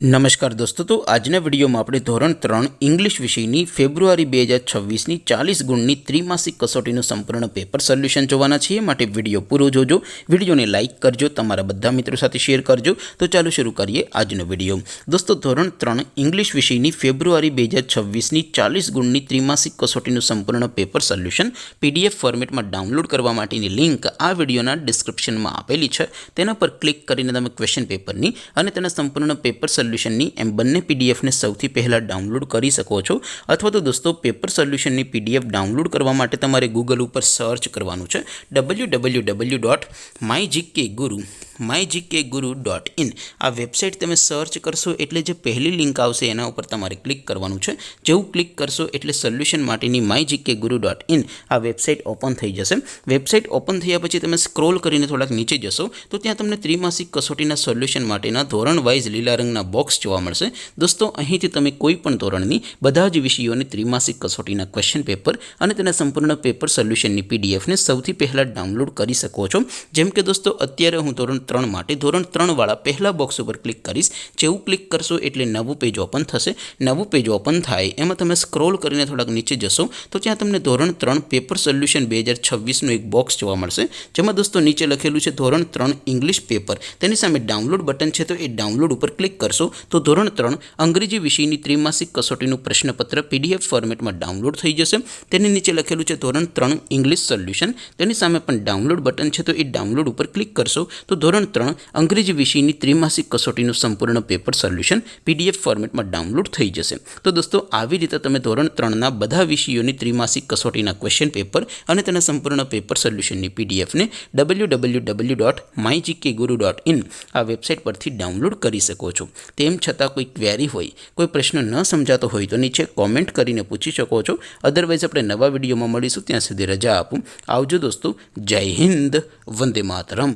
नमस्कार दोस्तों, तो आजना विडियो में આપણે ધોરણ 3 इंग्लिश વિષયની ફેબ્રુઆરી 2026ની 40 ગુણની ત્રિમાસિક કસોટીનું સંપૂર્ણ પેપર સોલ્યુશન જોવાના છીએ। માટે વિડિયો પૂરો જોજો, વિડિયોને લાઈક કરજો, તમારા બધા મિત્રો સાથે શેર કરજો। તો ચાલો શરૂ કરીએ આજનો વિડિયો। દોસ્તો, ધોરણ 3 इंग्लिश વિષયની ફેબ્રુઆરી 2026ની 40 ગુણની ત્રિમાસિક કસોટીનું સંપૂર્ણ પેપર સોલ્યુશન પીડીએફ ફોર્મેટમાં ડાઉનલોડ કરવા માટેની લિંક આ વિડિયોના ડિસ્ક્રિપ્શનમાં આપેલી છે। તેના પર ક્લિક કરીને તમે ક્વેશ્ચન પેપરની અને તેના સંપૂર્ણ પેપર સોલ્યુશનની એમ બંને પીડીએફને સૌથી પહેલાં ડાઉનલોડ કરી શકો છો। અથવા તો દોસ્તો, પેપર સોલ્યુશનની પીડીએફ ડાઉનલોડ કરવા માટે તમારે ગૂગલ ઉપર સર્ચ કરવાનું છે www.mygkguru.in। આ વેબસાઇટ તમે સર્ચ કરશો એટલે જે પહેલી લિંક આવશે એના ઉપર તમારે ક્લિક કરવાનું છે। જેવું ક્લિક કરશો એટલે સોલ્યુશન માટેની mygkguru.in આ વેબસાઇટ ઓપન થઈ જશે। વેબસાઇટ ઓપન થયા પછી તમે સ્ક્રોલ કરીને થોડાક નીચે જશો તો ત્યાં તમને ત્રિમાસિક કસોટીના સોલ્યુશન માટેના ધોરણ વાઇઝ લીલા રંગના બોક્સ જોવા મળશે। દોસ્તો, અહીંથી તમે કોઈ પણ ધોરણની બધા જ વિષયોની ત્રિમાસિક કસોટીના ક્વેશ્ચન પેપર અને તેના સંપૂર્ણ પેપર સોલ્યુશનની પીડીએફને સૌથી પહેલાં ડાઉનલોડ કરી શકો છો। જેમ કે દોસ્તો, અત્યારે હું ધોરણ 3 માટે ધોરણ 3 વાળા પહેલા બોક્સ ઉપર ક્લિક કરીશ। જેવું ક્લિક કરશો એટલે નવું પેજ ઓપન થશે। નવું પેજ ઓપન થાય એમાં તમે સ્ક્રોલ કરીને થોડાક નીચે જશો તો ત્યાં તમને ધોરણ 3 પેપર સોલ્યુશન 2026નું એક બોક્સ જોવા મળશે। જેમાં દોસ્તો નીચે લખેલું છે ધોરણ 3 ઇંગ્લિશ પેપર, તેની સામે ડાઉનલોડ બટન છે, તો એ ડાઉનલોડ ઉપર ક્લિક કરશો તો ધોરણ 3 અંગ્રેજી વિષયની ત્રિમાસિક કસોટીનું પ્રશ્નપત્ર પીડીએફ ફોર્મેટમાં ડાઉનલોડ થઈ જશે। તેની નીચે લખેલું છે ધોરણ 3 ઇંગ્લિશ સોલ્યુશન, તેની સામે પણ ડાઉનલોડ બટન છે, તો એ ડાઉનલોડ ઉપર ક્લિક કરશો તો ધોરણ 3 અંગ્રેજી વિષયની ત્રિમાસિક કસોટીનું સંપૂર્ણ પેપર સોલ્યુશન પીડીએફ ફોર્મેટમાં ડાઉનલોડ થઈ જશે। તો દોસ્તો, આવી રીતે તમે ધોરણ 3ના બધા વિષયોની ત્રિમાસિક કસોટીના ક્વેશ્ચન પેપર અને તેના સંપૂર્ણ પેપર સોલ્યુશનની પીડીએફને www.mygkguru.in આ વેબસાઇટ પરથી ડાઉનલોડ કરી શકો છો। તેમ છતાં કોઈ ક્વેરી હોય, કોઈ પ્રશ્ન ન સમજાતો હોય તો નીચે કોમેન્ટ કરીને પૂછી શકો છો। અદરવાઇઝ આપણે નવા વિડીયોમાં મળીશું, ત્યાં સુધી રજા આપું। આવજો દોસ્તો, જય હિન્દ, વંદે માતરમ।